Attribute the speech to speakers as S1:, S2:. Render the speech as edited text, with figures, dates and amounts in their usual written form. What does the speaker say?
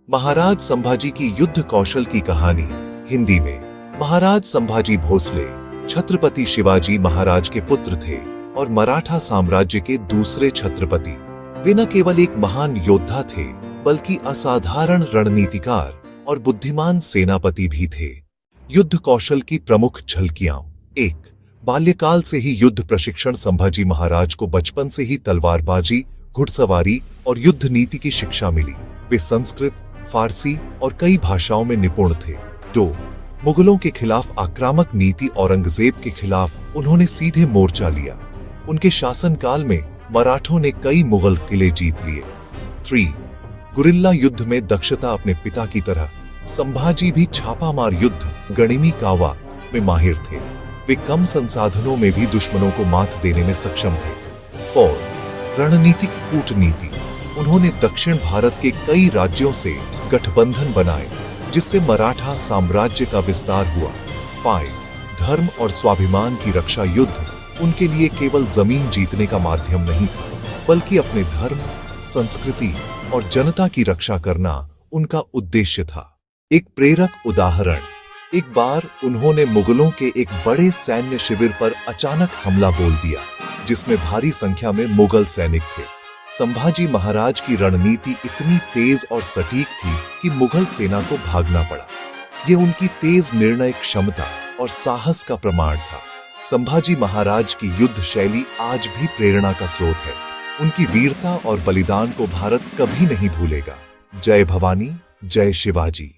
S1: महाराज संभाजी की युद्ध कौशल की कहानी। हिंदी में महाराज संभाजी भोसले छत्रपति शिवाजी महाराज के पुत्र थे और मराठा साम्राज्य के दूसरे छत्रपति। वे न केवल एक महान योद्धा थे बल्कि असाधारण रणनीतिकार और बुद्धिमान सेनापति भी थे। युद्ध कौशल की प्रमुख झलकियां। 1. बाल्यकाल से ही युद्ध प्रशिक्षण। संभाजी महाराज को बचपन से ही तलवारबाजी, घुड़सवारी और युद्ध नीति की शिक्षा मिली। वे संस्कृत, फारसी और कई भाषाओं में निपुण थे। 2. मुगलों के खिलाफ आक्रामक नीति। औरंगजेब के खिलाफ उन्होंने सीधे मोर्चा लिया। उनके शासनकाल में मराठों ने कई मुगल किले जीत लिए। 3. गुरिल्ला युद्ध में दक्षता। अपने पिता की तरह संभाजी भी छापामार युद्ध गणिमी कावा में माहिर थे। वे कम संसाधनों में भी दुश्मनों को मात देने में सक्षम थे। 4. रणनीतिक कूटनीति। उन्होंने दक्षिण भारत के कई राज्यों से गठबंधन बनाए जिससे मराठा साम्राज्य का विस्तार हुआ। 5. धर्म और स्वाभिमान की रक्षा। युद्ध उनके लिए केवल जमीन जीतने का माध्यम नहीं था बल्कि अपने धर्म, संस्कृति और जनता की रक्षा करना उनका उद्देश्य था। एक प्रेरक उदाहरण। एक बार उन्होंने मुगलों के एक बड़े सैन्य शिविर पर अचानक हमला बोल दिया जिसमें भारी संख्या में मुगल सैनिक थे। संभाजी महाराज की रणनीति इतनी तेज और सटीक थी कि मुगल सेना को भागना पड़ा। ये उनकी तेज निर्णय क्षमता और साहस का प्रमाण था। संभाजी महाराज की युद्ध शैली आज भी प्रेरणा का स्रोत है। उनकी वीरता और बलिदान को भारत कभी नहीं भूलेगा। जय भवानी, जय शिवाजी।